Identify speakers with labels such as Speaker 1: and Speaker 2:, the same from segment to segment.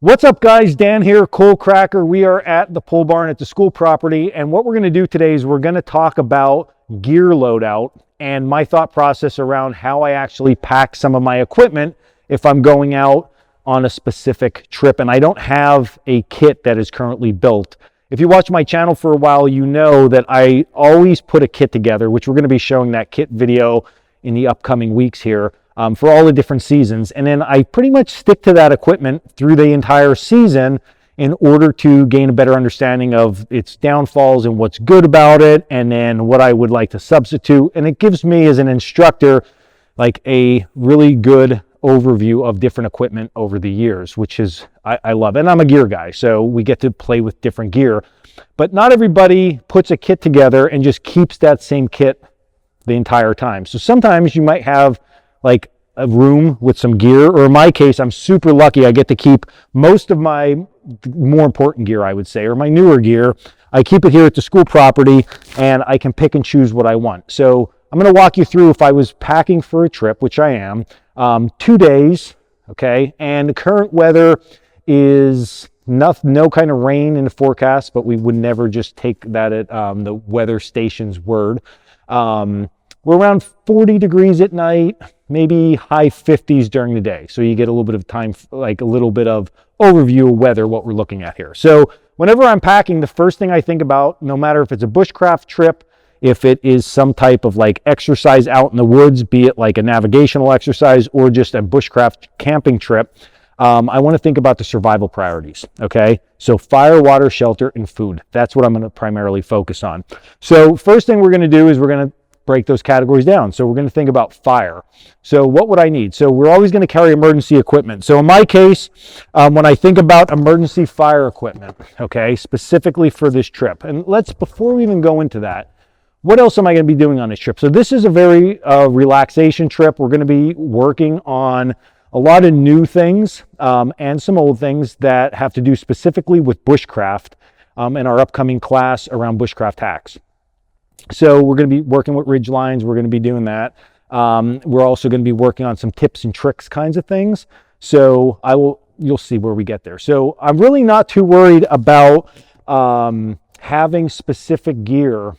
Speaker 1: What's up, guys? Dan here, Coalcracker. We are at the pole barn at the school property, and what we're going to do today is we're going to talk about gear loadout and my thought process around how I actually pack some of my equipment if I'm going out on a specific trip and I don't have a kit that is currently built. If you watch my channel for a while, you know that I always put a kit together, which we're going to be showing that kit video in the upcoming weeks here. For all the different seasons, and then I pretty much stick to that equipment through the entire season in order to gain a better understanding of its downfalls and what's good about it, and then what I would like to substitute. And it gives me as an instructor like a really good overview of different equipment over the years, which is I love. And I'm a gear guy, so we get to play with different gear, but not everybody puts a kit together and just keeps that same kit the entire time. So sometimes you might have like a room with some gear, or in my case, I'm super lucky. I get to keep most of my more important gear, I would say, or my newer gear. I keep it here at the school property and I can pick and choose what I want. So I'm going to walk you through if I was packing for a trip, which I am, 2 days, okay? And the current weather is no kind of rain in the forecast, but we would never just take that at the weather station's word. We're around 40 degrees at night, maybe high 50s during the day. So you get a little bit of time, like a little bit of overview of weather, what we're looking at here. So whenever I'm packing, the first thing I think about, no matter if it's a bushcraft trip, if it is some type of like exercise out in the woods, be it like a navigational exercise or just a bushcraft camping trip, I want to think about the survival priorities, okay? So fire, water, shelter, and food. That's what I'm going to primarily focus on. So first thing we're going to do is we're going to break those categories down. So we're going to think about fire. So what would I need? So we're always going to carry emergency equipment. So in my case, when I think about emergency fire equipment, okay, specifically for this trip, and before we even go into that, what else am I going to be doing on this trip? So this is a very relaxation trip. We're going to be working on a lot of new things and some old things that have to do specifically with bushcraft in our upcoming class around bushcraft hacks. So we're going to be working with ridge lines. We're going to be doing that. We're also going to be working on some tips and tricks kinds of things. So you'll see where we get there. So I'm really not too worried about having specific gear,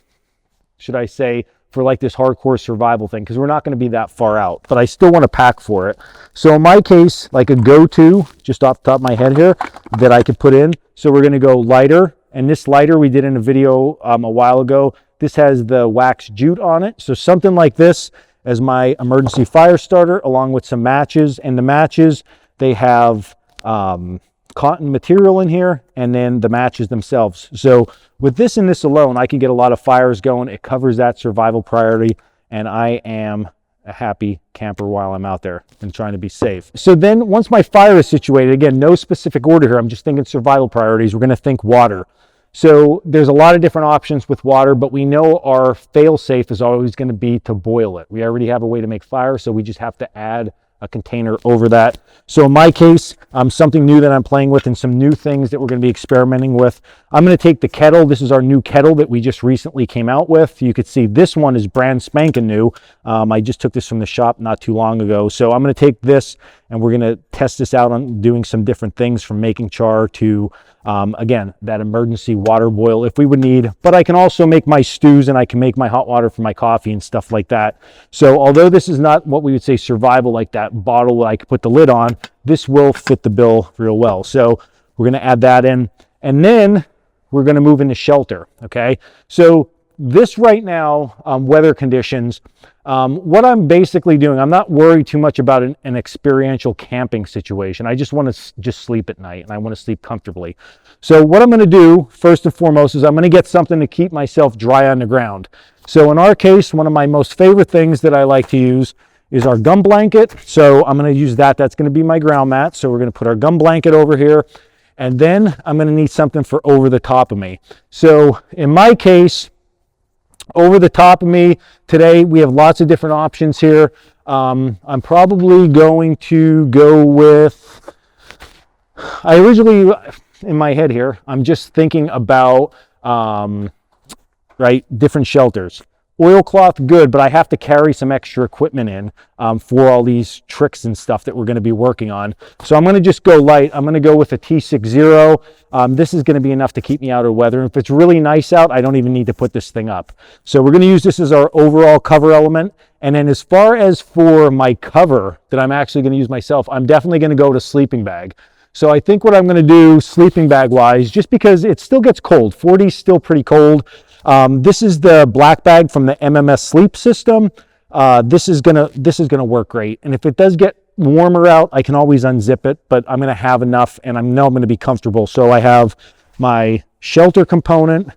Speaker 1: should I say, for like this hardcore survival thing, because we're not going to be that far out, but I still want to pack for it. So in my case, like a go-to, just off the top of my head here, that I could put in. So we're going to go lighter. And this lighter we did in a video a while ago. This has the wax jute on it. So something like this as my emergency fire starter, along with some matches. And the matches, they have cotton material in here, and then the matches themselves. So with this and this alone, I can get a lot of fires going. It covers that survival priority, and I am a happy camper while I'm out there and trying to be safe. So then once my fire is situated, again, no specific order here, I'm just thinking survival priorities, we're going to think water. So there's a lot of different options with water, but we know our fail-safe is always going to be to boil it. We already have a way to make fire, so we just have to add a container over that. So in my case, something new that I'm playing with and some new things that we're going to be experimenting with. I'm going to take the kettle. This is our new kettle that we just recently came out with. You could see this one is brand spanking new. I just took this from the shop not too long ago. So I'm going to take this and we're going to test this out on doing some different things, from making char to, again, that emergency water boil if we would need. But I can also make my stews, and I can make my hot water for my coffee and stuff like that. So although this is not what we would say survival, like that bottle that I could put the lid on, this will fit the bill real well. So we're going to add that in, and then we're going to move into shelter, okay? So this right now, weather conditions, what I'm basically doing, I'm not worried too much about an experiential camping situation. I just want to just sleep at night, and I want to sleep comfortably. So what I'm going to do first and foremost is I'm going to get something to keep myself dry on the ground. So in our case, one of my most favorite things that I like to use is our gum blanket. So I'm going to use that. That's going to be my ground mat. So we're going to put our gum blanket over here, and then I'm going to need something for over the top of me. So in my case, over the top of me today, we have lots of different options here. I'm probably going to go with, I originally, in my head here, I'm just thinking about, different shelters. Oilcloth, good, but I have to carry some extra equipment in for all these tricks and stuff that we're going to be working on. So I'm going to just go light. I'm going to go with a T60. This is going to be enough to keep me out of weather. If it's really nice out, I don't even need to put this thing up. So we're going to use this as our overall cover element. And then as far as for my cover that I'm actually going to use myself, I'm definitely going to go to sleeping bag. So I think what I'm going to do sleeping bag wise, just because it still gets cold, 40 is still pretty cold. This is the black bag from the MMS sleep system. This is gonna work great. And if it does get warmer out, I can always unzip it, but I'm gonna have enough and I know I'm gonna be comfortable. So I have my shelter component,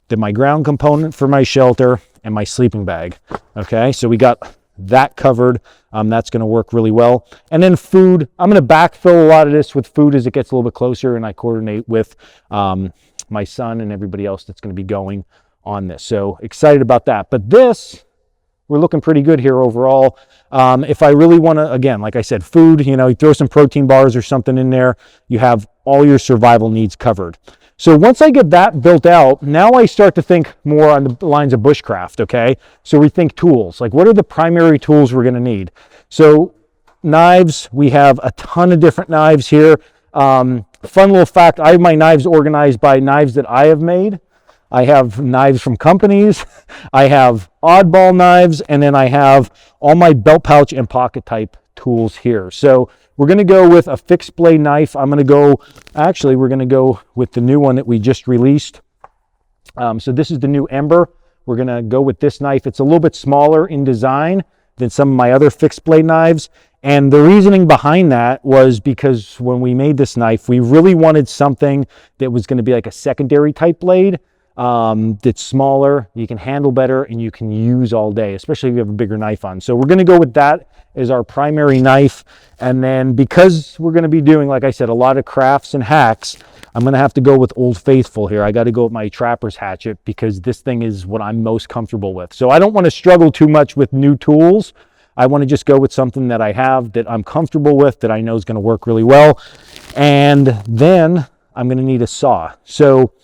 Speaker 1: then my ground component for my shelter, and my sleeping bag. Okay, so we got that covered. That's gonna work really well. And then food, I'm gonna backfill a lot of this with food as it gets a little bit closer and I coordinate with my son and everybody else that's gonna be going on this. So excited about that. But this, we're looking pretty good here overall. If I really want to, again, like I said, food, you throw some protein bars or something in there, you have all your survival needs covered. So once I get that built out, now I start to think more on the lines of bushcraft, okay? So we think tools, like what are the primary tools we're gonna need? So knives, we have a ton of different knives here. Fun little fact, I have my knives organized by knives that I have made. I have knives from companies, I have oddball knives, and then I have all my belt pouch and pocket type tools here. So we're gonna go with a fixed blade knife. We're gonna go with the new one that we just released. So this is the new Ember. We're gonna go with this knife. It's a little bit smaller in design than some of my other fixed blade knives. And the reasoning behind that was because when we made this knife, we really wanted something that was gonna be like a secondary type blade. That's smaller, you can handle better, and you can use all day, especially if you have a bigger knife on. So we're going to go with that as our primary knife. And then because we're going to be doing, like I said, a lot of crafts and hacks, I'm going to have to go with Old Faithful here. I got to go with my trapper's hatchet because this thing is what I'm most comfortable with. So I don't want to struggle too much with new tools. I want to just go with something that I have that I'm comfortable with, that I know is going to work really well. And then I'm going to need a saw. So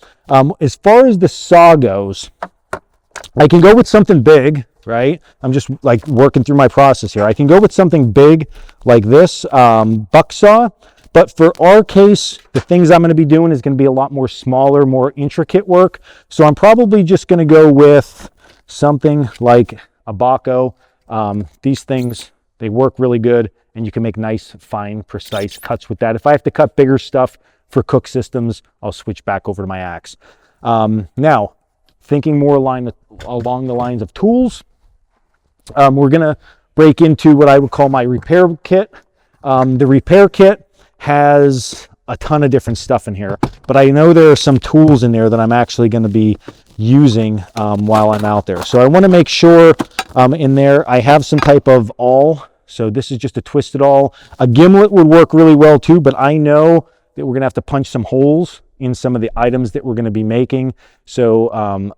Speaker 1: as far as the saw goes, I can go with something big, right? I'm just like working through my process here. I can go with something big like this buck saw, but for our case, the things I'm going to be doing is going to be a lot more smaller, more intricate work. So I'm probably just going to go with something like a Baco. These things, they work really good and you can make nice, fine, precise cuts with that. If I have to cut bigger stuff for cook systems, I'll switch back over to my axe. Now, thinking more along the lines of tools, we're gonna break into what I would call my repair kit. The repair kit has a ton of different stuff in here, but I know there are some tools in there that I'm actually gonna be using while I'm out there. So I wanna make sure in there I have some type of awl. So this is just a twisted awl. A gimlet would work really well too, but I know that we're gonna have to punch some holes in some of the items that we're gonna be making. So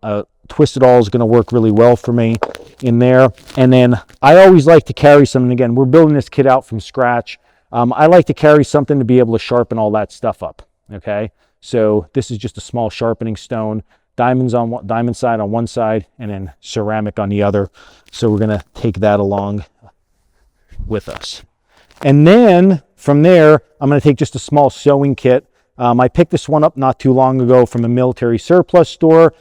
Speaker 1: a twisted awl is gonna work really well for me in there. And then I always like to carry something, again, we're building this kit out from scratch. I like to carry something to be able to sharpen all that stuff up, okay? So this is just a small sharpening stone, diamond side on one side, and then ceramic on the other. So we're gonna take that along with us. And then from there, I'm going to take just a small sewing kit. I picked this one up not too long ago from a military surplus store.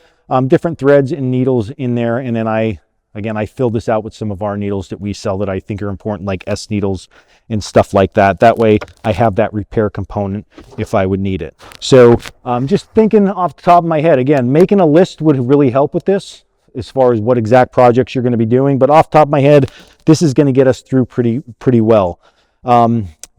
Speaker 1: Different threads and needles in there. And then I filled this out with some of our needles that we sell that I think are important, like S needles and stuff like that. That way I have that repair component if I would need it. So just thinking off the top of my head, again, making a list would really help with this as far as what exact projects you're going to be doing. But off the top of my head, this is going to get us through pretty well.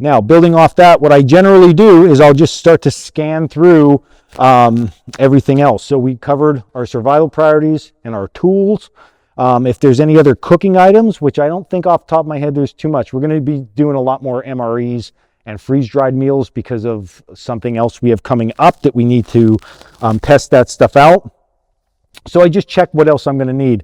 Speaker 1: Now, building off that, what I generally do is I'll just start to scan through everything else. So we covered our survival priorities and our tools. If there's any other cooking items, which I don't think off the top of my head there's too much, we're going to be doing a lot more MREs and freeze-dried meals because of something else we have coming up that we need to test that stuff out. So I just check what else I'm going to need,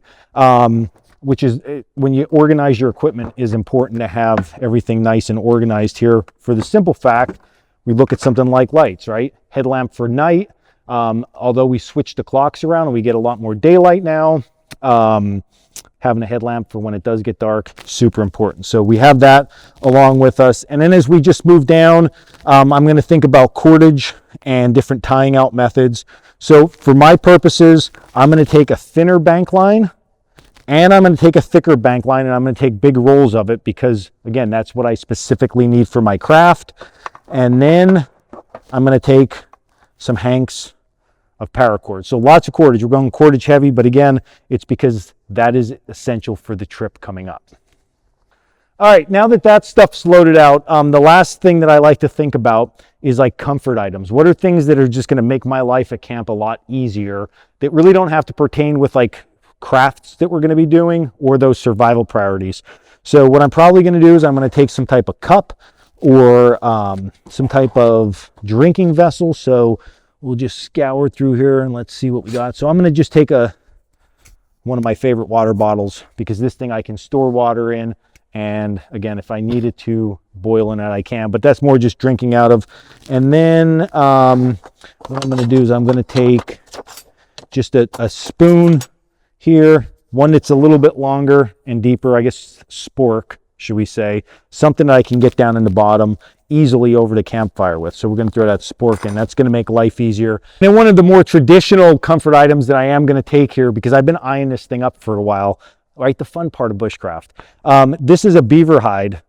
Speaker 1: which is when you organize your equipment is important to have everything nice and organized here for the simple fact, we look at something like lights, right? Headlamp for night, although we switch the clocks around and we get a lot more daylight now, Having a headlamp for when it does get dark, super important. So we have that along with us. And then as we just move down, I'm going to think about cordage and different tying out methods. So for my purposes, I'm going to take a thinner bank line and I'm going to take a thicker bank line, and I'm going to take big rolls of it because, again, that's what I specifically need for my craft. And then I'm going to take some hanks of paracord. So lots of cordage. We're going cordage heavy, but again, it's because that is essential for the trip coming up. All right, now that that stuff's loaded out, the last thing that I like to think about is like comfort items. What are things that are just going to make my life at camp a lot easier that really don't have to pertain with like crafts that we're going to be doing or those survival priorities? So what I'm probably going to do is I'm going to take some type of cup or some type of drinking vessel. So we'll just scour through here and let's see what we got. So I'm going to just take one of my favorite water bottles because this thing I can store water in. And again, if I needed to boil in it, I can, but that's more just drinking out of. And then what I'm going to do is I'm going to take just a spoon here, one that's a little bit longer and deeper, I guess spork, should we say, something that I can get down in the bottom easily over the campfire with. So we're going to throw that spork in. That's going to make life easier. And one of the more traditional comfort items that I am going to take here, because I've been eyeing this thing up for a while, right? The fun part of bushcraft. This is a beaver hide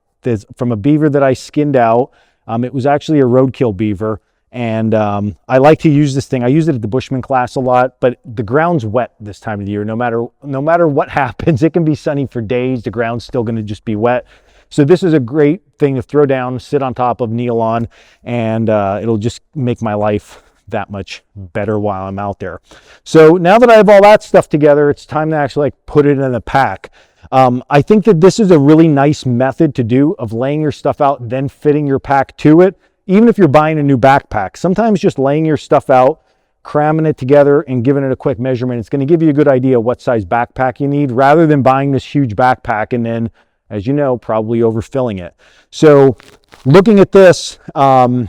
Speaker 1: from a beaver that I skinned out. It was actually a roadkill beaver. And I like to use this thing. I use it at the Bushman class a lot, but the ground's wet this time of the year. No matter what happens, it can be sunny for days. The ground's still going to just be wet. So this is a great thing to throw down, sit on top of, kneel on, and it'll just make my life that much better while I'm out there. So now that I have all that stuff together, it's time to actually like put it in a pack. I think that this is a really nice method to do of laying your stuff out, then fitting your pack to it. Even if you're buying a new backpack, sometimes just laying your stuff out, cramming it together and giving it a quick measurement, it's going to give you a good idea what size backpack you need rather than buying this huge backpack and then, as you know, probably overfilling it. So looking at this, I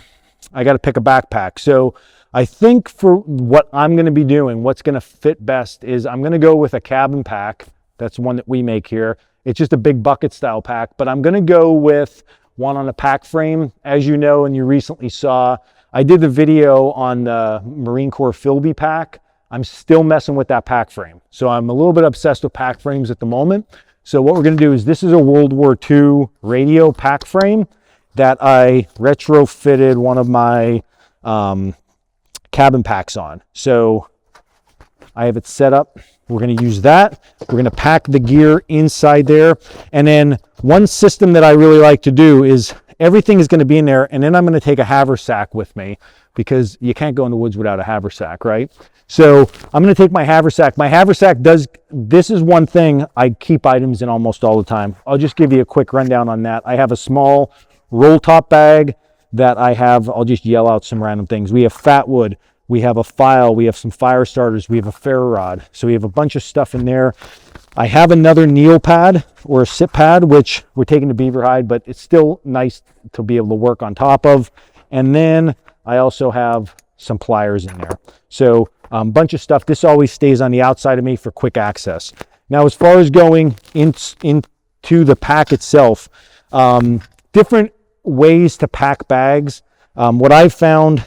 Speaker 1: got to pick a backpack. So I think for what I'm going to be doing, what's going to fit best is I'm going to go with a cabin pack. That's one that we make here. It's just a big bucket style pack, but I'm going to go with one on a pack frame. As you know, and you recently saw, I did the video on the Marine Corps Philby pack. I'm still messing with that pack frame. So I'm a little bit obsessed with pack frames at the moment. So what we're going to do is this is a World War II radio pack frame that I retrofitted one of my cabin packs on. So I have it set up. We're going to use that. We're going to pack the gear inside there. And then one system that I really like to do is everything is going to be in there. And then I'm going to take a haversack with me because you can't go in the woods without a haversack, right? So I'm going to take my haversack. My haversack this is one thing I keep items in almost all the time. I'll just give you a quick rundown on that. I have a small roll top bag that I have. I'll just yell out some random things. We have fat wood. We have a file, we have some fire starters, we have a ferro rod. So we have a bunch of stuff in there. I have another kneel pad or a sit pad, which we're taking to beaver hide, but it's still nice to be able to work on top of. And then I also have some pliers in there. So a bunch of stuff. This always stays on the outside of me for quick access. Now, as far as going into the pack itself, different ways to pack bags. What I've found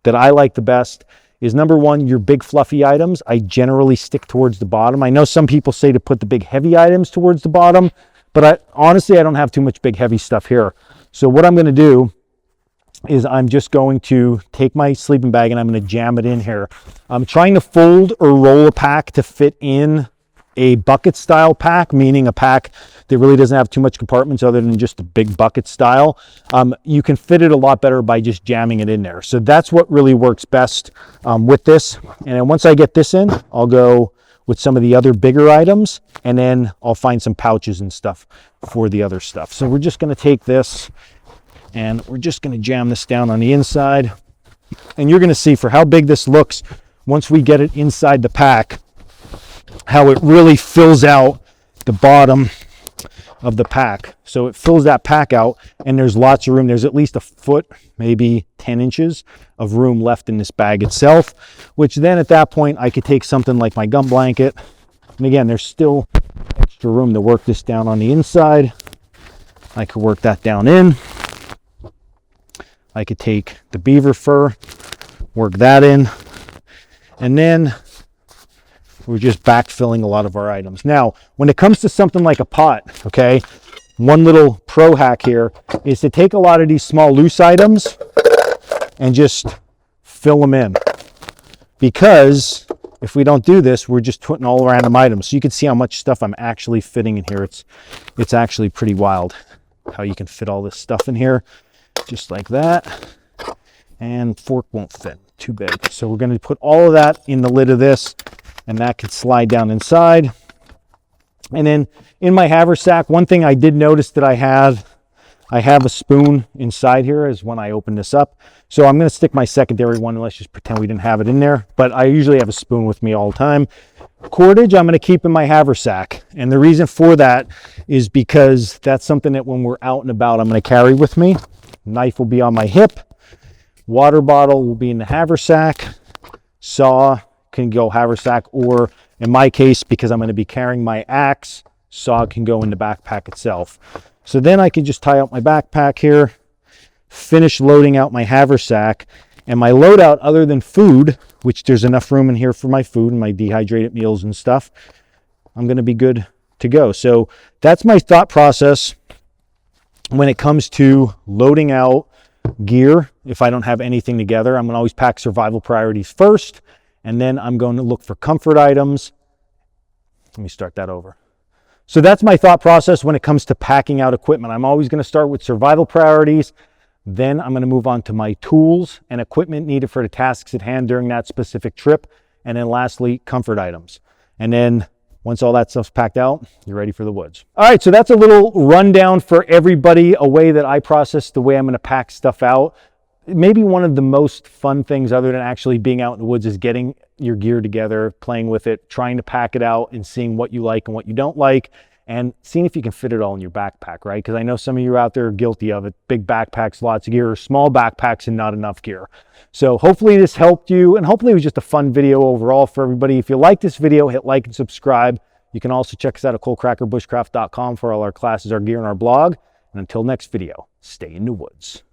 Speaker 1: that I like the best is number one, your big fluffy items. I generally stick towards the bottom. I know some people say to put the big heavy items towards the bottom, but honestly, I don't have too much big heavy stuff here. So what I'm going to do is I'm just going to take my sleeping bag and I'm going to jam it in here. I'm trying to fold or roll a pack to fit in a bucket style pack, meaning a pack that really doesn't have too much compartments other than just a big bucket style. You can fit it a lot better by just jamming it in there. So that's what really works best with this. And then once I get this in, I'll go with some of the other bigger items, and then I'll find some pouches and stuff for the other stuff. So we're just going to take this and we're just going to jam this down on the inside. And you're going to see for how big this looks once we get it inside the pack, how it really fills out the bottom of the pack. So it fills that pack out and there's lots of room. There's at least a foot, maybe 10 inches of room left in this bag itself, which then at that point I could take something like my gum blanket And again, there's still extra room to work this down on the inside. I could work that down in. I could take the beaver fur, work that in, and then we're just backfilling a lot of our items. Now, when it comes to something like a pot, okay, one little pro hack here is to take a lot of these small loose items and just fill them in. Because if we don't do this, we're just putting all random items. So you can see how much stuff I'm actually fitting in here. It's actually pretty wild how you can fit all this stuff in here, just like that. And fork won't fit, too big. So we're gonna put all of that in the lid of this, and that could slide down inside. And then in my haversack, one thing I did notice that I have a spoon inside here is when I open this up. So I'm going to stick my secondary one, and let's just pretend we didn't have it in there. But I usually have a spoon with me all the time. Cordage, I'm going to keep in my haversack. And the reason for that is because that's something that when we're out and about, I'm going to carry with me. Knife will be on my hip. Water bottle will be in the haversack. Saw can go haversack, or in my case, because I'm going to be carrying my axe, saw can go in the backpack itself. So then I can just tie up my backpack here, finish loading out my haversack, and my loadout, other than food, which there's enough room in here for my food and my dehydrated meals and stuff, I'm going to be good to go. So that's my thought process when it comes to loading out gear. If I don't have anything together, I'm going to always pack survival priorities first, and then I'm going to look for comfort items. Let me start that over. So that's my thought process when it comes to packing out equipment. I'm always going to start with survival priorities. Then I'm going to move on to my tools and equipment needed for the tasks at hand during that specific trip. And then lastly, comfort items. And then once all that stuff's packed out, you're ready for the woods. All right, so that's a little rundown for everybody, a way that I process the way I'm going to pack stuff out. Maybe one of the most fun things, other than actually being out in the woods, is getting your gear together, playing with it, trying to pack it out and seeing what you like and what you don't like, and seeing if you can fit it all in your backpack, right? Because I know some of you out there are guilty of it. Big backpacks, lots of gear, or small backpacks and not enough gear. So hopefully this helped you, and hopefully it was just a fun video overall for everybody. If you like this video, hit like and subscribe. You can also check us out at Coalcracker, bushcraft.com for all our classes, our gear, and our blog. And until next video, stay in the woods.